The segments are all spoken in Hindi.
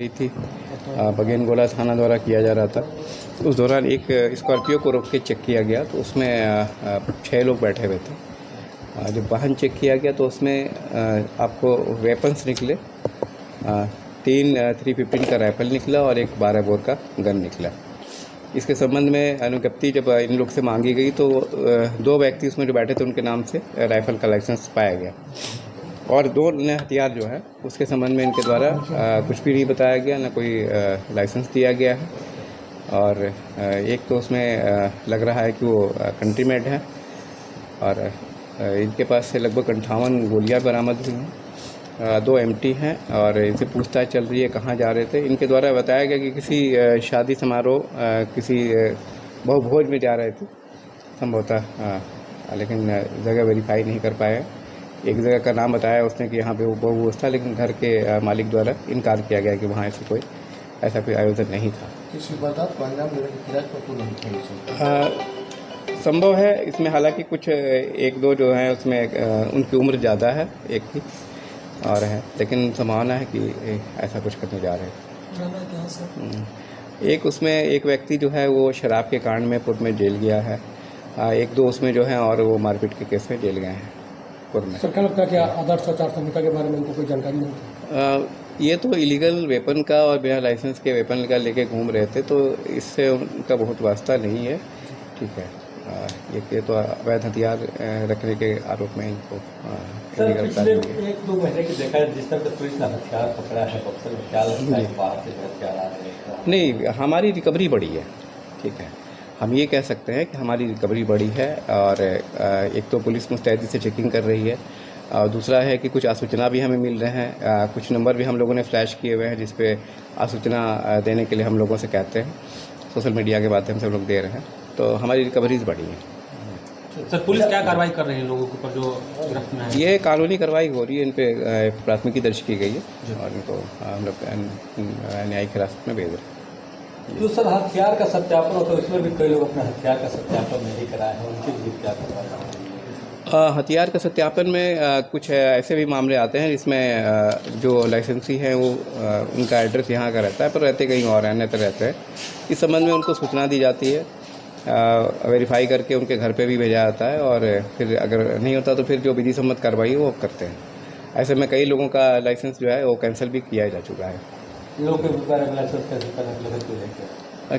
थी बगेन गोला थाना द्वारा किया जा रहा था। उस दौरान एक स्कॉर्पियो को रोक के चेक किया गया तो उसमें 6 लोग बैठे हुए थे। जब वाहन चेक किया गया तो उसमें आपको वेपन्स निकले, 3 315 का राइफल निकला और एक 12 बोर का गन निकला। इसके संबंध में अनुज्ञप्ति जब इन लोग से मांगी गई तो 2 व्यक्ति उसमें जो बैठे थे उनके नाम से राइफल का लाइसेंस पाया गया और 2 नए हथियार जो है उसके संबंध में इनके द्वारा कुछ भी नहीं बताया गया, ना कोई लाइसेंस दिया गया है। और एक तो उसमें लग रहा है कि वो कंट्री मेड है और इनके पास से लगभग 58 गोलियां बरामद हुई हैं, 2 एमटी हैं और इनसे पूछताछ चल रही है कहाँ जा रहे थे। इनके द्वारा बताया गया कि किसी शादी समारोह किसी बहुभोज में जा रहे थे संभवतः, लेकिन जगह वेरीफाई नहीं कर पाए। एक जगह का नाम बताया उसने कि यहाँ पे वो बहुभोज था, लेकिन घर के मालिक द्वारा इनकार किया गया कि वहाँ ऐसा कोई आयोजन नहीं था। संभव है इसमें, हालांकि कुछ 1-2 जो हैं उसमें उनकी उम्र ज़्यादा है एक की और है, लेकिन संभावना है कि ऐसा कुछ करने जा रहे हैं। एक उसमें एक व्यक्ति जो है वो शराब के कांड में पूर्व में जेल गया है, 1-2 उसमें जो हैं और वो मारपीट के केस में जेल गए हैं पूर्व में। सर क्या लगता है कि आदर्श आचार संहिता के बारे में उनको कोई जानकारी नहीं? ये तो इलीगल वेपन का और बिना लाइसेंस के वेपन का लेके घूम रहे थे, तो इससे उनका बहुत वास्ता नहीं है। ठीक है, ये तो अवैध हथियार रखने के आरोप में इनको इलीगल। पिछले 1-2 महीने की देखा है जिस तरह से पुलिस ने हथियार पकड़ा है, बक्सर में क्या लगता है बाहर से हथियार आ रहे हैं? नहीं, हमारी रिकवरी बढ़ी है। ठीक है, हम ये कह सकते हैं कि हमारी रिकवरी बढ़ी है और एक तो पुलिस मुस्तैदी से चेकिंग कर रही है और दूसरा है कि कुछ आसूचना भी हमें मिल रहे हैं, कुछ नंबर भी हम लोगों ने फ्लैश किए हुए हैं जिस पे आसूचना देने के लिए हम लोगों से कहते हैं, सोशल मीडिया के माध्यम से हम लोग दे रहे हैं, तो हमारी रिकवरीज बढ़ी है। सर पुलिस क्या कार्रवाई कर रही है लोगों के ऊपर जो गिरफ्त में है? ये कानूनी कार्रवाई हो रही है, इन पे प्राथमिकी दर्ज की गई है और इनको हम लोग न्यायिक हिरासत में भेज रहे हैं। जो सर हथियार का सत्यापन होता है उसमें भी कई लोग अपने हथियार का सत्यापन नहीं कराए हैं, उनके लिए क्या करवाया? हथियार का सत्यापन में कुछ ऐसे भी मामले आते हैं जिसमें जो लाइसेंसी हैं वो उनका एड्रेस यहाँ का रहता है पर रहते कहीं और अन्यत्र रहते हैं। इस संबंध में उनको सूचना दी जाती है, वेरीफाई करके उनके घर पे भी भेजा जाता है और फिर अगर नहीं होता तो फिर जो विधि सम्मत कार्रवाई वो करते हैं। ऐसे में कई लोगों का लाइसेंस जो है वो कैंसिल भी किया जा चुका है।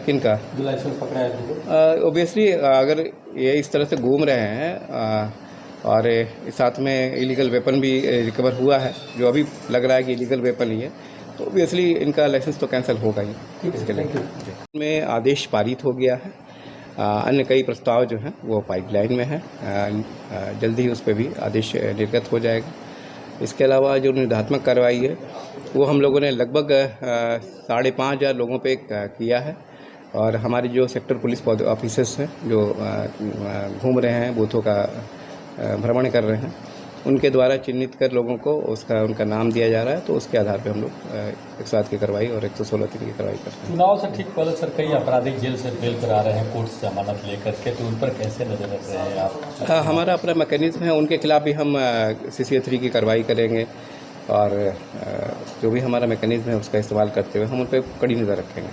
किन का जो लाइसेंस पकड़ा है? ऑब्वियसली अगर ये इस तरह से घूम रहे हैं और साथ में इलीगल वेपन भी रिकवर हुआ है, जो अभी लग रहा है कि इलीगल वेपन ही है, तो ऑब्वियसली इनका लाइसेंस तो कैंसिल होगा ही। इसके लिए में आदेश पारित हो गया है, अन्य कई प्रस्ताव जो हैं वो पाइपलाइन में है, जल्दी ही उस पर भी आदेश निर्गत हो जाएगा। इसके अलावा जो निरोधात्मक कार्रवाई है वो हम लोगों ने लगभग 5,500 लोगों पे किया है और हमारे जो सेक्टर पुलिस ऑफिसर्स हैं जो घूम रहे हैं, बूथों का भ्रमण कर रहे हैं, उनके द्वारा चिन्हित कर लोगों को उनका नाम दिया जा रहा है, तो उसके आधार पे हम लोग 107 की कार्रवाई और 116 की कार्रवाई करते हैं। चुनाव से ठीक पहले सर कई आपराधिक जेल से बेल करा रहे हैं कोर्ट से जमानत लेकर के, तो उन पर कैसे नजर रख रहे हैं आप? हमारा अपना मैकेनिज्म है, उनके खिलाफ भी हम CCA 3 की कार्रवाई करेंगे और जो भी हमारा मैकेनिज्म है उसका इस्तेमाल करते हुए हम उन पर कड़ी नज़र रखेंगे।